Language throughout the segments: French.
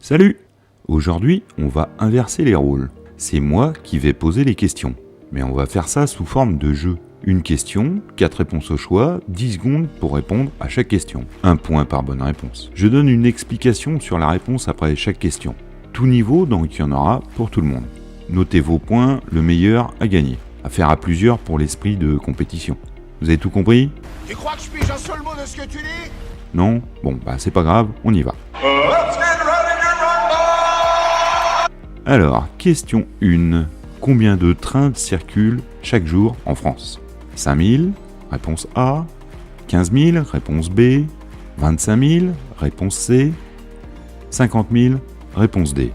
Salut! Aujourd'hui, on va inverser les rôles. C'est moi qui vais poser les questions. Mais on va faire ça sous forme de jeu. Une question, 4 réponses au choix, 10 secondes pour répondre à chaque question. 1 point par bonne réponse. Je donne une explication sur la réponse après chaque question. Tout niveau, donc il y en aura pour tout le monde. Notez vos points, le meilleur à gagner. À faire à plusieurs pour l'esprit de compétition. Vous avez tout compris? Tu crois que je pige un seul mot de ce que tu dis? Non? Bon, c'est pas grave, on y va. Alors, question 1. Combien de trains circulent chaque jour en France? 5000, réponse A. 15 000, réponse B. 25 000, réponse C. 50 000, réponse D.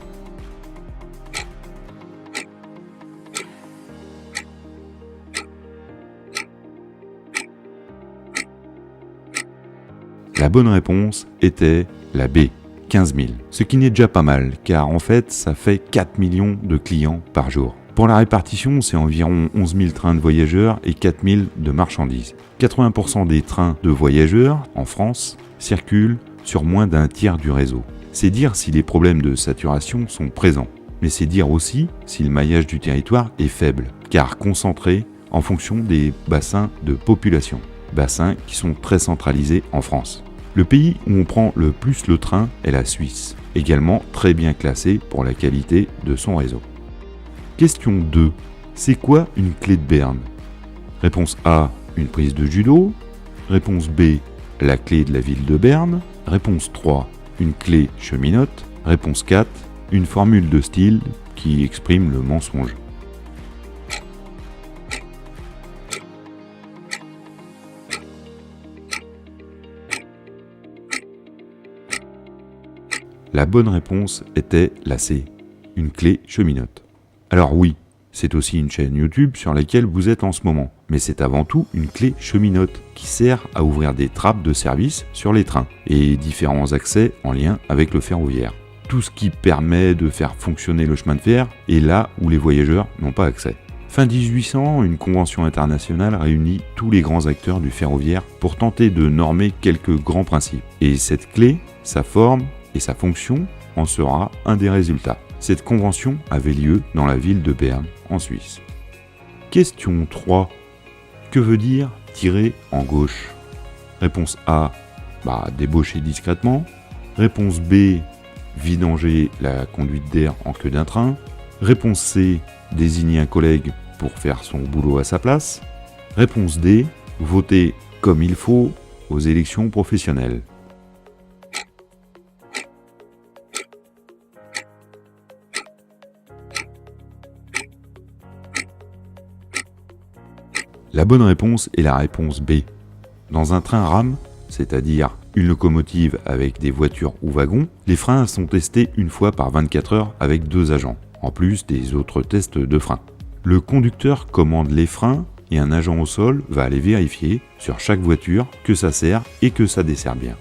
La bonne réponse était la B, 15 000. Ce qui n'est déjà pas mal, car en fait, ça fait 4 millions de clients par jour. Pour la répartition, c'est environ 11 000 trains de voyageurs et 4 000 de marchandises. 80% des trains de voyageurs, en France, circulent sur moins d'un tiers du réseau. C'est dire si les problèmes de saturation sont présents. Mais c'est dire aussi si le maillage du territoire est faible, car concentré en fonction des bassins de population. Bassins qui sont très centralisés en France. Le pays où on prend le plus le train est la Suisse, également très bien classé pour la qualité de son réseau. Question 2. C'est quoi une clé de berne? Réponse A, une prise de judo. Réponse B, la clé de la ville de Berne. Réponse 3, une clé cheminote. Réponse 4, une formule de style qui exprime le mensonge. La bonne réponse était la C, une clé cheminote. Alors oui, c'est aussi une chaîne YouTube sur laquelle vous êtes en ce moment, mais c'est avant tout une clé cheminote qui sert à ouvrir des trappes de service sur les trains et différents accès en lien avec le ferroviaire. Tout ce qui permet de faire fonctionner le chemin de fer est là où les voyageurs n'ont pas accès. Fin 1800, une convention internationale réunit tous les grands acteurs du ferroviaire pour tenter de normer quelques grands principes. Et cette clé, sa forme et sa fonction en sera un des résultats. Cette convention avait lieu dans la ville de Berne, en Suisse. Question 3. Que veut dire tirer en gauche? Réponse A, débaucher discrètement. Réponse B, vidanger la conduite d'air en queue d'un train. Réponse C, désigner un collègue pour faire son boulot à sa place. Réponse D, voter comme il faut aux élections professionnelles. La bonne réponse est la réponse B. Dans un train rame, c'est-à-dire une locomotive avec des voitures ou wagons, les freins sont testés une fois par 24 heures avec 2 agents, en plus des autres tests de freins. Le conducteur commande les freins et un agent au sol va aller vérifier sur chaque voiture que ça sert et que ça dessert bien.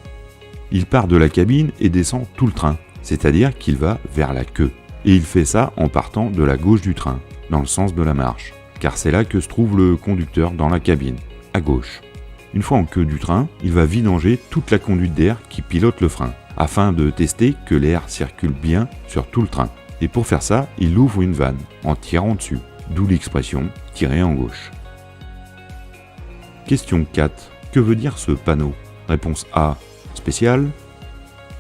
Il part de la cabine et descend tout le train, c'est-à-dire qu'il va vers la queue. Et il fait ça en partant de la gauche du train, dans le sens de la marche. Car c'est là que se trouve le conducteur dans la cabine, à gauche. Une fois en queue du train, il va vidanger toute la conduite d'air qui pilote le frein, afin de tester que l'air circule bien sur tout le train. Et pour faire ça, il ouvre une vanne, en tirant dessus, d'où l'expression « tirer en gauche ». Question 4. Que veut dire ce panneau? Réponse A, spécial.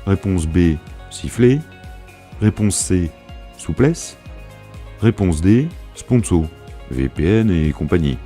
Réponse B, sifflet. Réponse C, souplesse. Réponse D, sponsor. VPN et compagnie.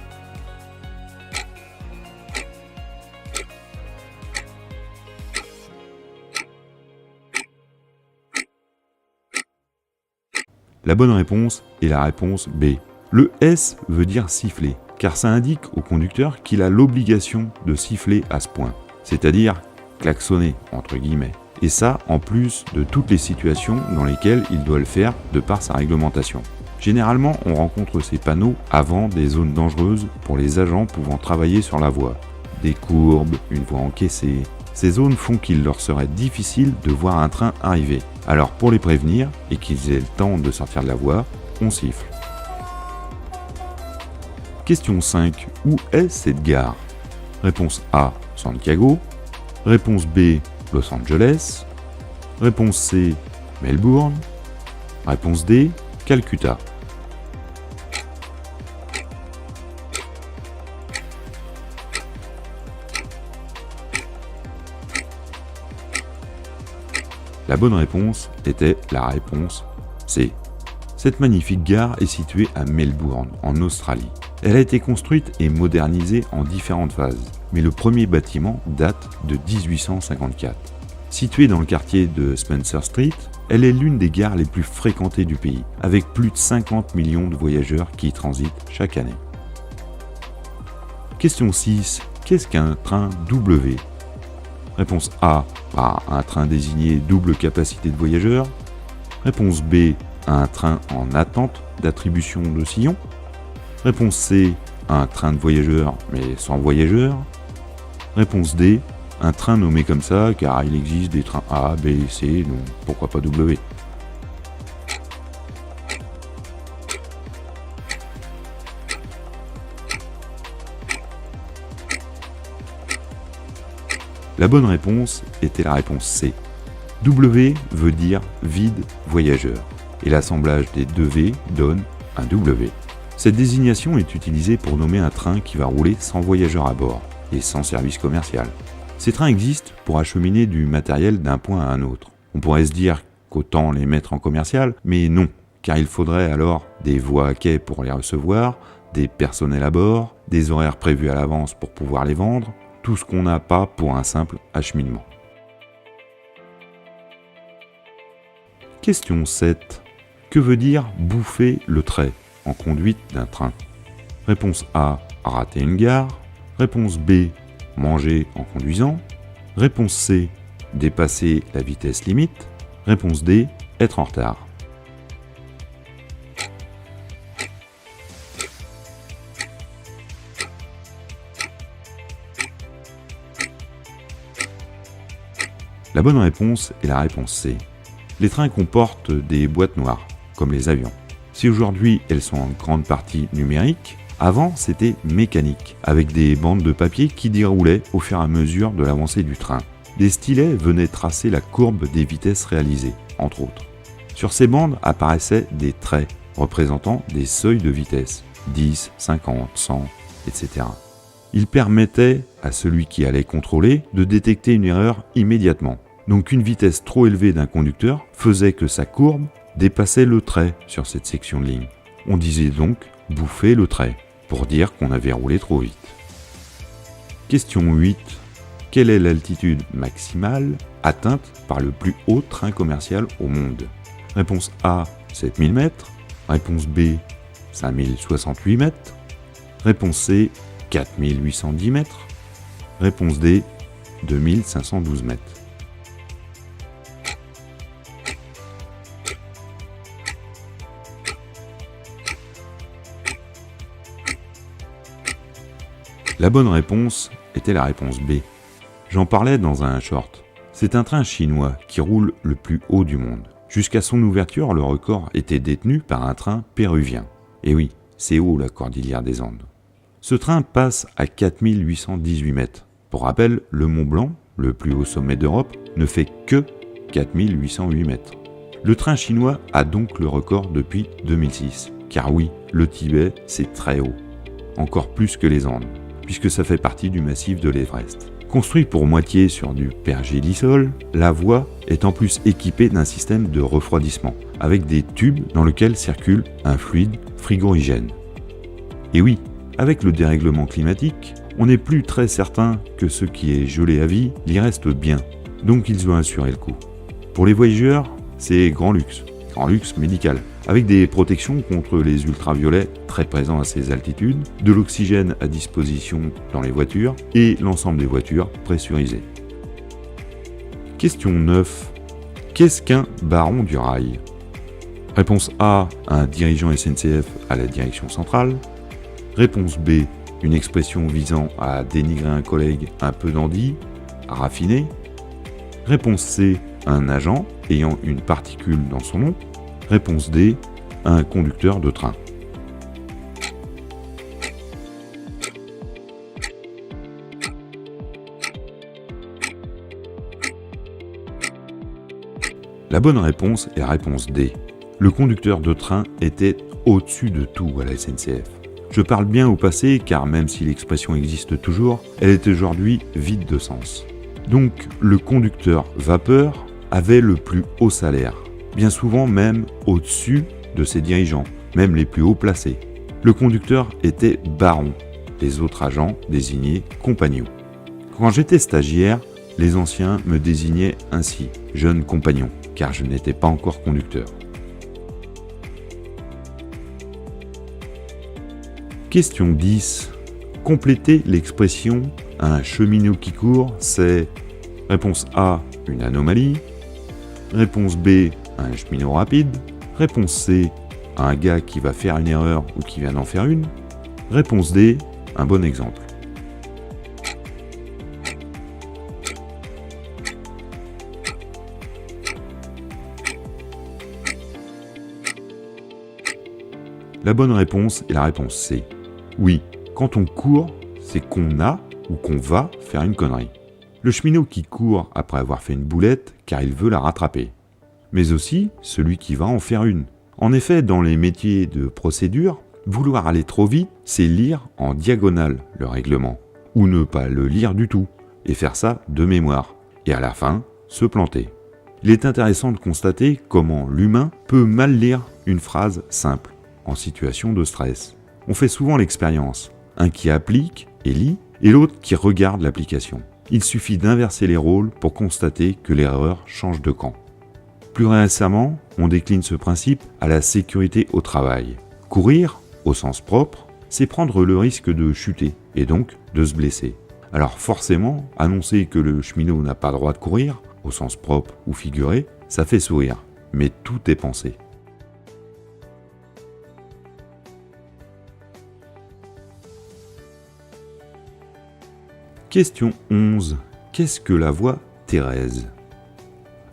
La bonne réponse est la réponse B. Le S veut dire siffler, car ça indique au conducteur qu'il a l'obligation de siffler à ce point, c'est-à-dire klaxonner, entre guillemets. Et ça, en plus de toutes les situations dans lesquelles il doit le faire de par sa réglementation. Généralement, on rencontre ces panneaux avant des zones dangereuses pour les agents pouvant travailler sur la voie. Des courbes, une voie encaissée. Ces zones font qu'il leur serait difficile de voir un train arriver. Alors pour les prévenir et qu'ils aient le temps de sortir de la voie, on siffle. Question 5. Où est cette gare? Réponse A, Santiago. Réponse B, Los Angeles. Réponse C, Melbourne. Réponse D, Calcutta. La bonne réponse était la réponse C. Cette magnifique gare est située à Melbourne, en Australie. Elle a été construite et modernisée en différentes phases, mais le premier bâtiment date de 1854. Située dans le quartier de Spencer Street, elle est l'une des gares les plus fréquentées du pays, avec plus de 50 millions de voyageurs qui y transitent chaque année. Question 6. Qu'est-ce qu'un train W? Réponse A, un train désigné double capacité de voyageurs. Réponse B, un train en attente d'attribution de sillons. Réponse C, un train de voyageurs mais sans voyageurs. Réponse D, un train nommé comme ça car il existe des trains A, B et C, donc pourquoi pas W. La bonne réponse était la réponse C. W veut dire vide voyageur, et l'assemblage des deux V donne un W. Cette désignation est utilisée pour nommer un train qui va rouler sans voyageurs à bord et sans service commercial. Ces trains existent pour acheminer du matériel d'un point à un autre. On pourrait se dire qu'autant les mettre en commercial, mais non, car il faudrait alors des voies à quai pour les recevoir, des personnels à bord, des horaires prévus à l'avance pour pouvoir les vendre, tout ce qu'on n'a pas pour un simple acheminement. Question 7. Que veut dire bouffer le trait en conduite d'un train? Réponse A, rater une gare. Réponse B, manger en conduisant. Réponse C, dépasser la vitesse limite. Réponse D, être en retard. La bonne réponse est la réponse C. Les trains comportent des boîtes noires, comme les avions. Si aujourd'hui elles sont en grande partie numériques, avant c'était mécanique, avec des bandes de papier qui déroulaient au fur et à mesure de l'avancée du train. Des stylets venaient tracer la courbe des vitesses réalisées, entre autres. Sur ces bandes apparaissaient des traits représentant des seuils de vitesse, 10, 50, 100, etc. Ils permettaient à celui qui allait contrôler de détecter une erreur immédiatement. Donc une vitesse trop élevée d'un conducteur faisait que sa courbe dépassait le trait sur cette section de ligne. On disait donc bouffer le trait, pour dire qu'on avait roulé trop vite. Question 8. Quelle est l'altitude maximale atteinte par le plus haut train commercial au monde? Réponse A, 7000 mètres. Réponse B, 5068 mètres. Réponse C, 4810 mètres. Réponse D, 2512 mètres. La bonne réponse était la réponse B. J'en parlais dans un short. C'est un train chinois qui roule le plus haut du monde. Jusqu'à son ouverture, le record était détenu par un train péruvien. Et oui, c'est haut la cordillère des Andes. Ce train passe à 4818 mètres. Pour rappel, le Mont Blanc, le plus haut sommet d'Europe, ne fait que 4808 mètres. Le train chinois a donc le record depuis 2006. Car oui, le Tibet, c'est très haut. Encore plus que les Andes, puisque ça fait partie du massif de l'Everest. Construit pour moitié sur du pergélisol, la voie est en plus équipée d'un système de refroidissement, avec des tubes dans lesquels circule un fluide frigorigène. Et oui, avec le dérèglement climatique, on n'est plus très certain que ce qui est gelé à vie y reste bien, donc ils ont assuré le coup. Pour les voyageurs, c'est grand luxe médical, avec des protections contre les ultraviolets très présents à ces altitudes, de l'oxygène à disposition dans les voitures et l'ensemble des voitures pressurisées. Question 9. Qu'est-ce qu'un baron du rail? Réponse A, un dirigeant SNCF à la direction centrale. Réponse B, une expression visant à dénigrer un collègue un peu dandy, raffiné. Réponse C, un agent ayant une particule dans son nom. Réponse D, un conducteur de train. La bonne réponse est la réponse D. Le conducteur de train était au-dessus de tout à la SNCF. Je parle bien au passé car même si l'expression existe toujours, elle est aujourd'hui vide de sens. Donc le conducteur vapeur avait le plus haut salaire, bien souvent même au-dessus de ses dirigeants, même les plus hauts placés. Le conducteur était baron, les autres agents désignaient compagnon. Quand j'étais stagiaire, les anciens me désignaient ainsi, jeune compagnon, car je n'étais pas encore conducteur. Question 10. Complétez l'expression « un cheminot qui court », c'est réponse A, une anomalie, réponse B, un cheminot rapide, réponse C, un gars qui va faire une erreur ou qui vient d'en faire une, réponse D, un bon exemple. La bonne réponse est la réponse C. Oui, quand on court, c'est qu'on a ou qu'on va faire une connerie. Le cheminot qui court après avoir fait une boulette car il veut la rattraper. Mais aussi celui qui va en faire une. En effet, dans les métiers de procédure, vouloir aller trop vite, c'est lire en diagonale le règlement. Ou ne pas le lire du tout, et faire ça de mémoire. Et à la fin, se planter. Il est intéressant de constater comment l'humain peut mal lire une phrase simple, en situation de stress. On fait souvent l'expérience, un qui applique et lit, et l'autre qui regarde l'application. Il suffit d'inverser les rôles pour constater que l'erreur change de camp. Plus récemment, on décline ce principe à la sécurité au travail. Courir, au sens propre, c'est prendre le risque de chuter, et donc de se blesser. Alors forcément, annoncer que le cheminot n'a pas le droit de courir, au sens propre ou figuré, ça fait sourire, mais tout est pensé. Question 11. Qu'est-ce que la voix Thérèse ?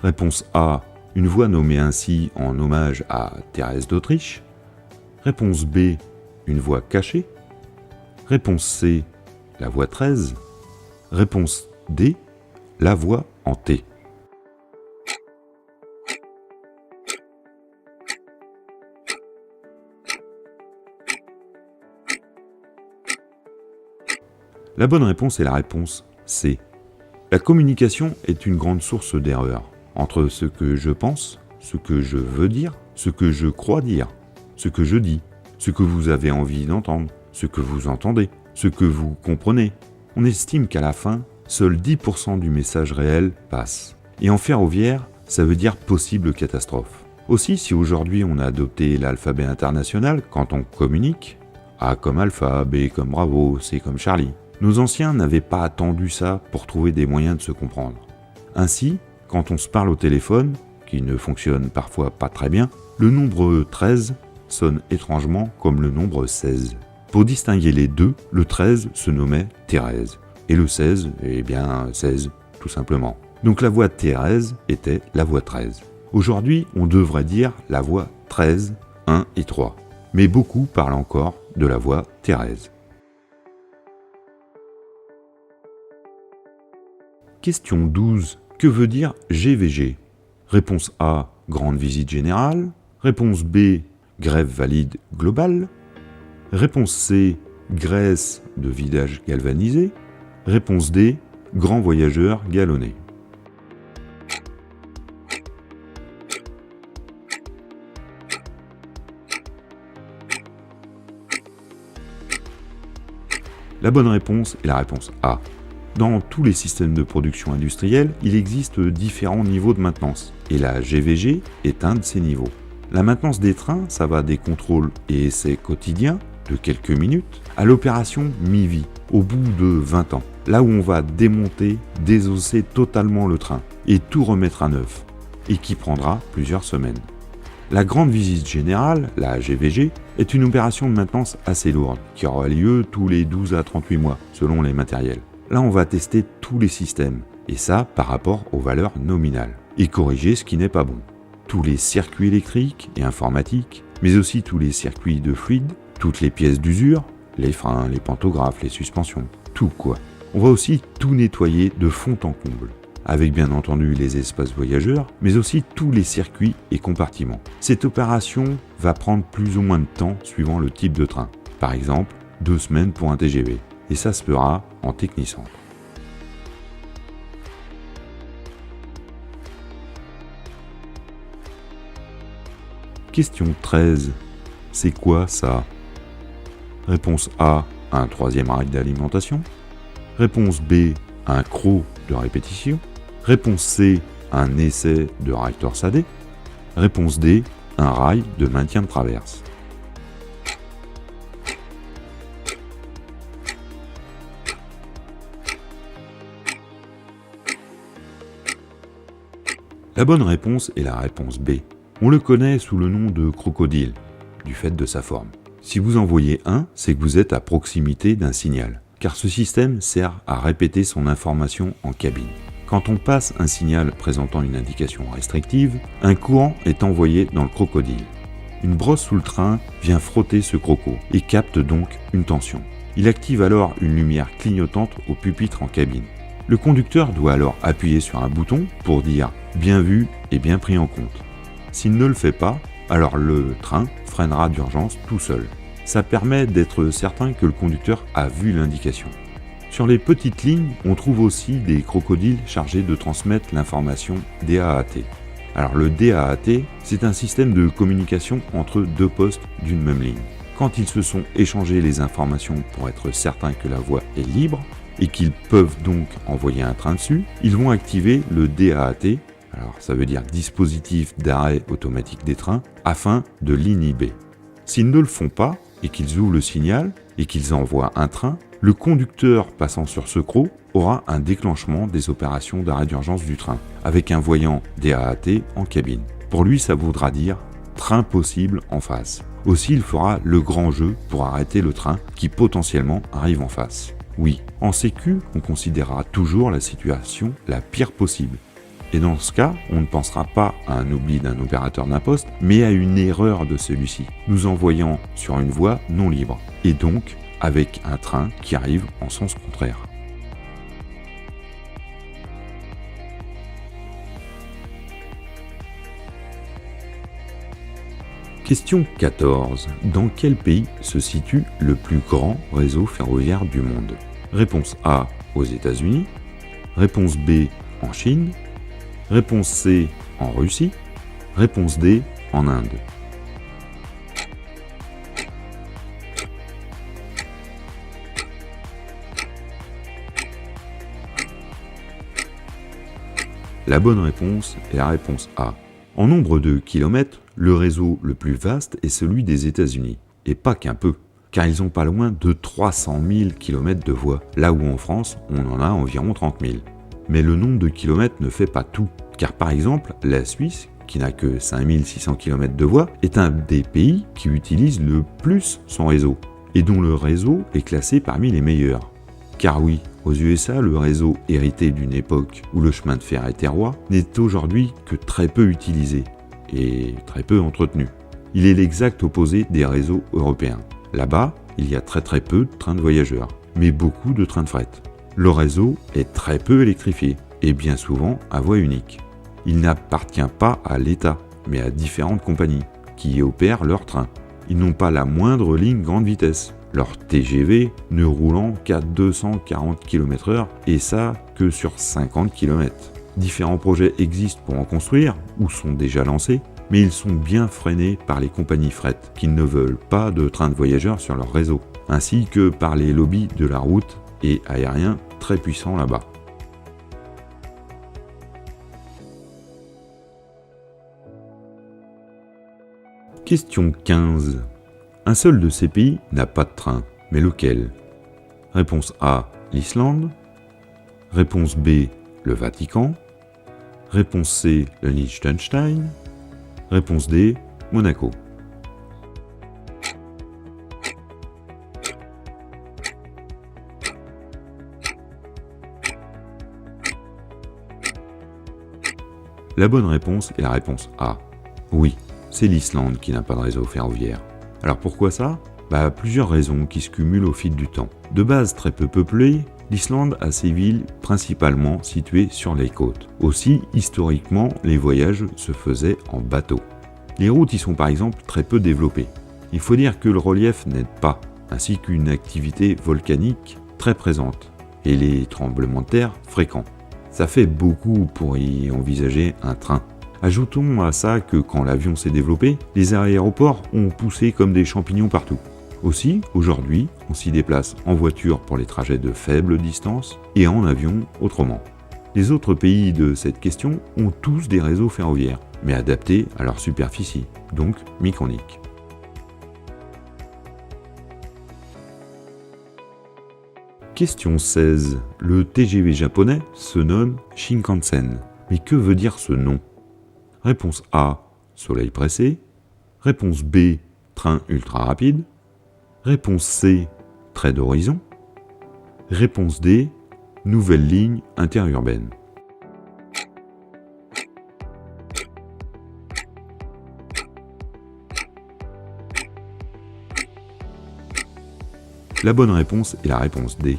Réponse A. Une voix nommée ainsi en hommage à Thérèse d'Autriche. Réponse B. Une voix cachée. Réponse C. La voix 13. Réponse D. La voix en T. La bonne réponse est la réponse C. La communication est une grande source d'erreurs entre ce que je pense, ce que je veux dire, ce que je crois dire, ce que je dis, ce que vous avez envie d'entendre, ce que vous entendez, ce que vous comprenez. On estime qu'à la fin, seuls 10% du message réel passe. Et en ferroviaire, ça veut dire possible catastrophe. Aussi, si aujourd'hui on a adopté l'alphabet international quand on communique, A comme Alpha, B comme Bravo, C comme Charlie, nos anciens n'avaient pas attendu ça pour trouver des moyens de se comprendre. Ainsi, quand on se parle au téléphone, qui ne fonctionne parfois pas très bien, le nombre 13 sonne étrangement comme le nombre 16. Pour distinguer les deux, le 13 se nommait Thérèse, et le 16, eh bien 16, tout simplement. Donc la voix Thérèse était la voix 13. Aujourd'hui, on devrait dire la voix 13, 1 et 3. Mais beaucoup parlent encore de la voix Thérèse. Question 12. Que veut dire GVG ? Réponse A. Grande visite générale. Réponse B. Grève valide globale. Réponse C. Graisse de vidage galvanisé. Réponse D. Grand voyageur galonné. La bonne réponse est la réponse A. Dans tous les systèmes de production industrielle, il existe différents niveaux de maintenance, et la GVG est un de ces niveaux. La maintenance des trains, ça va des contrôles et essais quotidiens, de quelques minutes, à l'opération mi-vie, au bout de 20 ans, là où on va démonter, désosser totalement le train, et tout remettre à neuf, et qui prendra plusieurs semaines. La grande visite générale, la GVG, est une opération de maintenance assez lourde, qui aura lieu tous les 12 à 38 mois, selon les matériels. Là, on va tester tous les systèmes, et ça par rapport aux valeurs nominales, et corriger ce qui n'est pas bon. Tous les circuits électriques et informatiques, mais aussi tous les circuits de fluide, toutes les pièces d'usure, les freins, les pantographes, les suspensions, tout quoi. On va aussi tout nettoyer de fond en comble. avec bien entendu les espaces voyageurs, mais aussi tous les circuits et compartiments. Cette opération va prendre plus ou moins de temps suivant le type de train. Par exemple, 2 semaines pour un TGV, et ça se fera en technicentre. Question 13. C'est quoi ça? Réponse A, un 3e rail d'alimentation. Réponse B, un croc de répétition. Réponse C, un essai de rail torsadé. Réponse D, un rail de maintien de traverse. La bonne réponse est la réponse B. On le connaît sous le nom de crocodile, du fait de sa forme. Si vous en voyez un, c'est que vous êtes à proximité d'un signal, car ce système sert à répéter son information en cabine. Quand on passe un signal présentant une indication restrictive, un courant est envoyé dans le crocodile. Une brosse sous le train vient frotter ce croco et capte donc une tension. Il active alors une lumière clignotante au pupitre en cabine. Le conducteur doit alors appuyer sur un bouton pour dire « bien vu et bien pris en compte ». S'il ne le fait pas, alors le train freinera d'urgence tout seul. Ça permet d'être certain que le conducteur a vu l'indication. Sur les petites lignes, on trouve aussi des crocodiles chargés de transmettre l'information DAAT. Alors le DAAT, c'est un système de communication entre 2 postes d'une même ligne. Quand ils se sont échangés les informations pour être certains que la voie est libre et qu'ils peuvent donc envoyer un train dessus, ils vont activer le DAAT, alors ça veut dire dispositif d'arrêt automatique des trains, afin de l'inhiber. S'ils ne le font pas et qu'ils ouvrent le signal et qu'ils envoient un train, le conducteur passant sur ce croc aura un déclenchement des opérations d'arrêt d'urgence du train, avec un voyant DAAT en cabine. Pour lui, ça voudra dire train possible en face. Aussi, il fera le grand jeu pour arrêter le train qui potentiellement arrive en face. Oui, en sécu, on considérera toujours la situation la pire possible. Et dans ce cas, on ne pensera pas à un oubli d'un opérateur d'un poste, mais à une erreur de celui-ci, nous envoyant sur une voie non libre, et donc avec un train qui arrive en sens contraire. Question 14. Dans quel pays se situe le plus grand réseau ferroviaire du monde? Réponse A, aux États-Unis. Réponse B, en Chine. Réponse C, en Russie. Réponse D, en Inde. La bonne réponse est la réponse A. En nombre de kilomètres, le réseau le plus vaste est celui des États-Unis. Et pas qu'un peu, car ils ont pas loin de 300 000 km de voies, là où en France, on en a environ 30 000. Mais le nombre de kilomètres ne fait pas tout, car par exemple, la Suisse, qui n'a que 5600 km de voies, est un des pays qui utilise le plus son réseau, et dont le réseau est classé parmi les meilleurs. Car oui, aux USA, le réseau hérité d'une époque où le chemin de fer était roi n'est aujourd'hui que très peu utilisé, et très peu entretenu. Il est l'exact opposé des réseaux européens. Là-bas, il y a très peu de trains de voyageurs, mais beaucoup de trains de fret. Le réseau est très peu électrifié, et bien souvent à voie unique. Il n'appartient pas à l'État, mais à différentes compagnies, qui y opèrent leurs trains. Ils n'ont pas la moindre ligne grande vitesse, leur TGV ne roulant qu'à 240 km/h, et ça que sur 50 km. Différents projets existent pour en construire, ou sont déjà lancés, mais ils sont bien freinés par les compagnies fret, qui ne veulent pas de trains de voyageurs sur leur réseau, ainsi que par les lobbies de la route et aériens très puissants là-bas. Question 15. Un seul de ces pays n'a pas de train, mais lequel? Réponse A, l'Islande. Réponse B, le Vatican. Réponse C, le Liechtenstein. Réponse D, Monaco. La bonne réponse est la réponse A. Oui, c'est l'Islande qui n'a pas de réseau ferroviaire. Alors pourquoi ça? Plusieurs raisons qui se cumulent au fil du temps. De base très peu peuplée, L'Islande a ses villes principalement situées sur les côtes. Aussi, historiquement, les voyages se faisaient en bateau. Les routes y sont par exemple très peu développées. Il faut dire que le relief n'aide pas, ainsi qu'une activité volcanique très présente, et les tremblements de terre fréquents. Ça fait beaucoup pour y envisager un train. Ajoutons à ça que quand l'avion s'est développé, les aéroports ont poussé comme des champignons partout. Aussi, aujourd'hui, on s'y déplace en voiture pour les trajets de faible distance et en avion autrement. Les autres pays de cette question ont tous des réseaux ferroviaires, mais adaptés à leur superficie, donc mécaniques. Question 16. Le TGV japonais se nomme Shinkansen. Mais que veut dire ce nom? Réponse A. Soleil pressé. Réponse B. Train ultra rapide. Réponse C. Trait d'horizon. Réponse D. Nouvelle ligne interurbaine. La bonne réponse est la réponse D.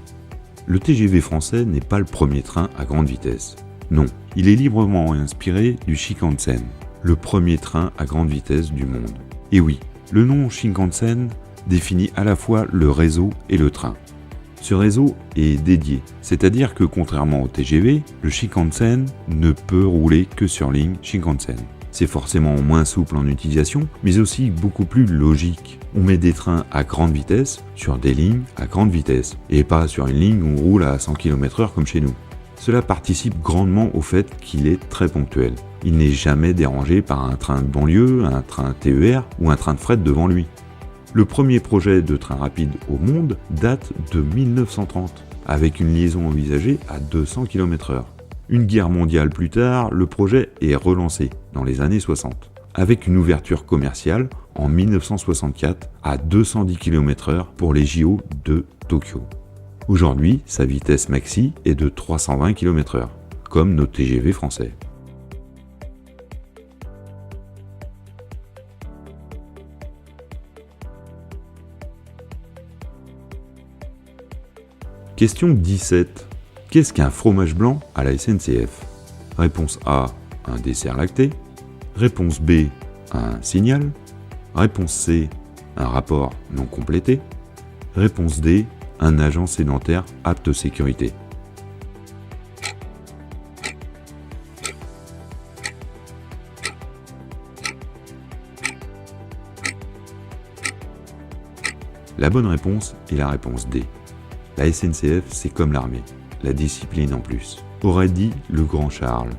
Le TGV français n'est pas le premier train à grande vitesse. Non, il est librement inspiré du Shinkansen, le premier train à grande vitesse du monde. Et oui, le nom Shinkansen définit à la fois le réseau et le train. Ce réseau est dédié, c'est-à-dire que contrairement au TGV, le Shinkansen ne peut rouler que sur ligne Shinkansen. C'est forcément moins souple en utilisation, mais aussi beaucoup plus logique. On met des trains à grande vitesse sur des lignes à grande vitesse, et pas sur une ligne où on roule à 100 km/h comme chez nous. Cela participe grandement au fait qu'il est très ponctuel. Il n'est jamais dérangé par un train de banlieue, un train TER ou un train de fret devant lui. Le premier projet de train rapide au monde date de 1930, avec une liaison envisagée à 200 km/h. Une guerre mondiale plus tard, le projet est relancé dans les années 60, avec une ouverture commerciale en 1964 à 210 km/h pour les JO de Tokyo. Aujourd'hui, sa vitesse maxi est de 320 km/h, comme nos TGV français. Question 17. Qu'est-ce qu'un fromage blanc à la SNCF? Réponse A, un dessert lacté. Réponse B, un signal. Réponse C, un rapport non complété. Réponse D, un agent sédentaire apte sécurité. La bonne réponse est la réponse D. La SNCF, c'est comme l'armée, la discipline en plus, aurait dit le grand Charles.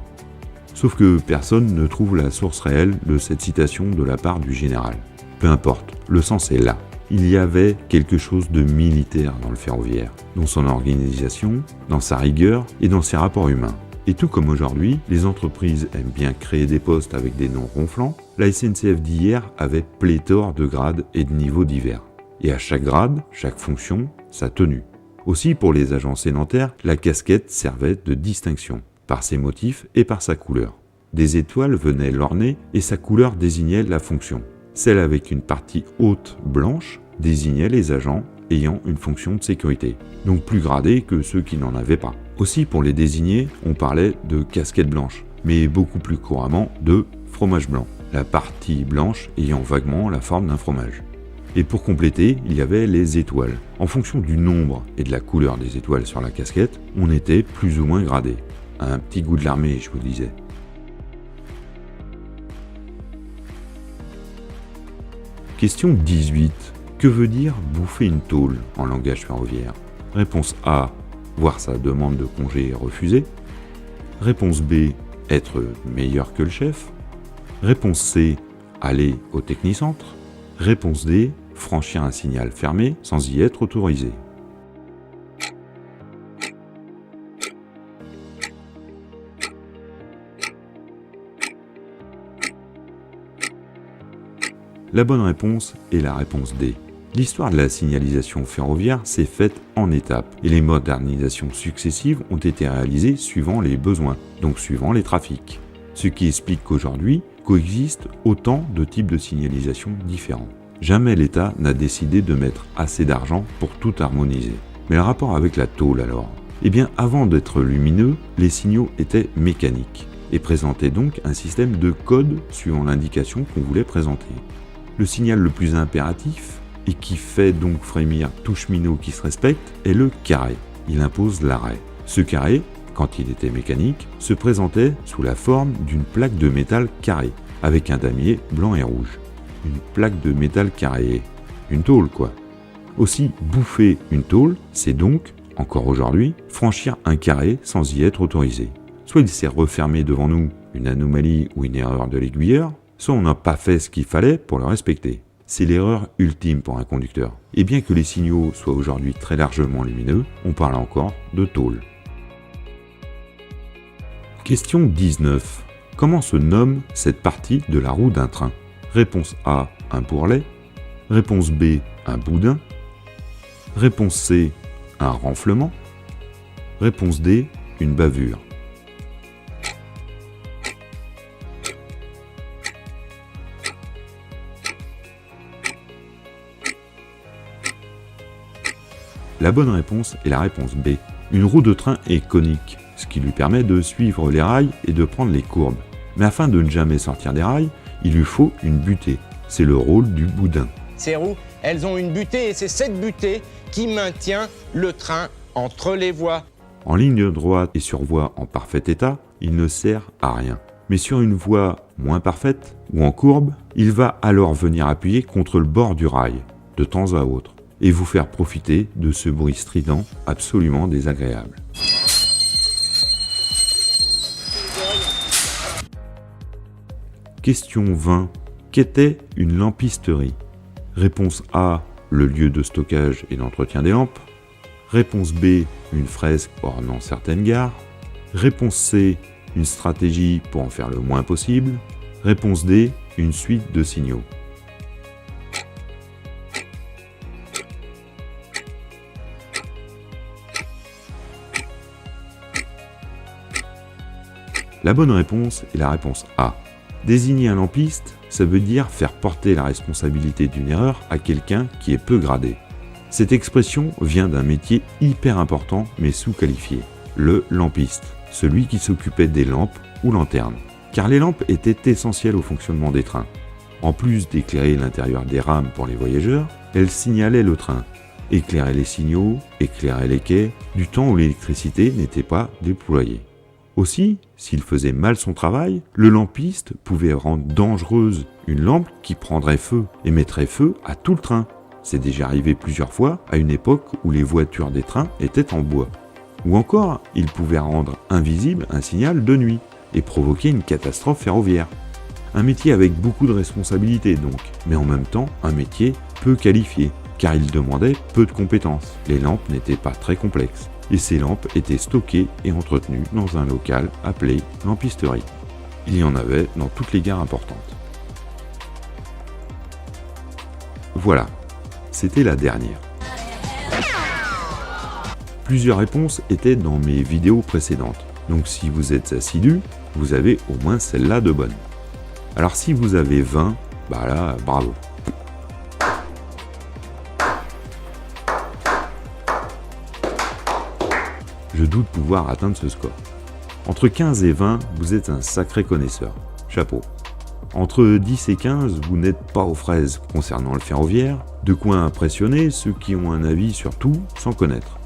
Sauf que personne ne trouve la source réelle de cette citation de la part du général. Peu importe, le sens est là. Il y avait quelque chose de militaire dans le ferroviaire, dans son organisation, dans sa rigueur et dans ses rapports humains. Et tout comme aujourd'hui, les entreprises aiment bien créer des postes avec des noms ronflants, la SNCF d'hier avait pléthore de grades et de niveaux divers. Et à chaque grade, chaque fonction, sa tenue. Aussi, pour les agents sédentaires, la casquette servait de distinction, par ses motifs et par sa couleur. Des étoiles venaient l'orner et sa couleur désignait la fonction. Celle avec une partie haute blanche désignait les agents ayant une fonction de sécurité, donc plus gradés que ceux qui n'en avaient pas. Aussi, pour les désigner, on parlait de casquette blanche, mais beaucoup plus couramment de fromage blanc, la partie blanche ayant vaguement la forme d'un fromage. Et pour compléter, il y avait les étoiles. En fonction du nombre et de la couleur des étoiles sur la casquette, on était plus ou moins gradé. Un petit goût de l'armée, je vous le disais. Question 18. Que veut dire bouffer une tôle en langage ferroviaire? Réponse A. Voir sa demande de congé refusée. Réponse B. Être meilleur que le chef. Réponse C. Aller au technicentre. Réponse D. Franchir un signal fermé sans y être autorisé. La bonne réponse est la réponse D. L'histoire de la signalisation ferroviaire s'est faite en étapes et les modernisations successives ont été réalisées suivant les besoins, donc suivant les trafics. Ce qui explique qu'aujourd'hui coexistent autant de types de signalisation différents. Jamais l'État n'a décidé de mettre assez d'argent pour tout harmoniser. Mais le rapport avec la tôle alors? Eh bien, avant d'être lumineux, les signaux étaient mécaniques et présentaient donc un système de code suivant l'indication qu'on voulait présenter. Le signal le plus impératif, et qui fait donc frémir tout cheminot qui se respecte, est le carré. Il impose l'arrêt. Ce carré, quand il était mécanique, se présentait sous la forme d'une plaque de métal carré, avec un damier blanc et rouge. Une plaque de métal carré, une tôle quoi. Aussi, bouffer une tôle, c'est donc, encore aujourd'hui, franchir un carré sans y être autorisé. Soit il s'est refermé devant nous une anomalie ou une erreur de l'aiguilleur, soit on n'a pas fait ce qu'il fallait pour le respecter. C'est l'erreur ultime pour un conducteur. Et bien que les signaux soient aujourd'hui très largement lumineux, on parle encore de tôle. Question 19. Comment se nomme cette partie de la roue d'un train? Réponse A, un bourrelet. Réponse B, un boudin. Réponse C, un renflement. Réponse D, une bavure. La bonne réponse est la réponse B. Une roue de train est conique, ce qui lui permet de suivre les rails et de prendre les courbes. Mais afin de ne jamais sortir des rails, il lui faut une butée. C'est le rôle du boudin. Ces roues, elles ont une butée et c'est cette butée qui maintient le train entre les voies. En ligne droite et sur voie en parfait état, il ne sert à rien. Mais sur une voie moins parfaite ou en courbe, il va alors venir appuyer contre le bord du rail, de temps à autre, et vous faire profiter de ce bruit strident absolument désagréable. Question 20. Qu'était une lampisterie? Réponse A, le lieu de stockage et d'entretien des lampes. Réponse B, une fresque ornant certaines gares. Réponse C, une stratégie pour en faire le moins possible. Réponse D, une suite de signaux. La bonne réponse est la réponse A. Désigner un lampiste, ça veut dire faire porter la responsabilité d'une erreur à quelqu'un qui est peu gradé. Cette expression vient d'un métier hyper important mais sous-qualifié, le lampiste, celui qui s'occupait des lampes ou lanternes. Car les lampes étaient essentielles au fonctionnement des trains. En plus d'éclairer l'intérieur des rames pour les voyageurs, elles signalaient le train, éclairaient les signaux, éclairaient les quais, du temps où l'électricité n'était pas déployée. Aussi, s'il faisait mal son travail, le lampiste pouvait rendre dangereuse une lampe qui prendrait feu et mettrait feu à tout le train. C'est déjà arrivé plusieurs fois à une époque où les voitures des trains étaient en bois. Ou encore, il pouvait rendre invisible un signal de nuit et provoquer une catastrophe ferroviaire. Un métier avec beaucoup de responsabilités donc, mais en même temps un métier peu qualifié, car il demandait peu de compétences. Les lampes n'étaient pas très complexes. Et ces lampes étaient stockées et entretenues dans un local appelé lampisterie. Il y en avait dans toutes les gares importantes. Voilà, c'était la dernière. Plusieurs réponses étaient dans mes vidéos précédentes, donc si vous êtes assidu, vous avez au moins celle-là de bonne. Alors si vous avez 20, bah là, bravo. Je doute pouvoir atteindre ce score. Entre 15 et 20, vous êtes un sacré connaisseur. Chapeau. Entre 10 et 15, vous n'êtes pas aux fraises concernant le ferroviaire, de quoi impressionner ceux qui ont un avis sur tout sans connaître.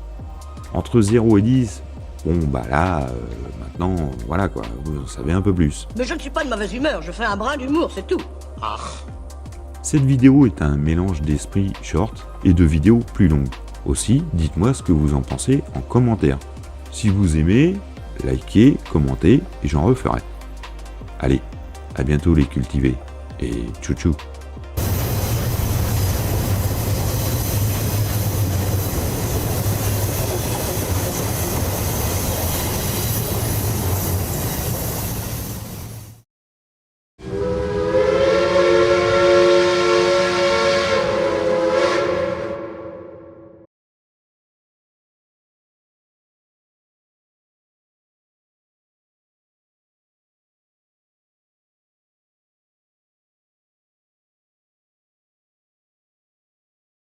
Entre 0 et 10, bon bah là, maintenant, voilà quoi, vous en savez un peu plus. Mais je ne suis pas de mauvaise humeur, je fais un brin d'humour, c'est tout. Ah. Cette vidéo est un mélange d'esprit short et de vidéos plus longues. Aussi, dites-moi ce que vous en pensez en commentaire. Si vous aimez, likez, commentez et j'en referai. Allez, à bientôt les cultivés et tchou tchou.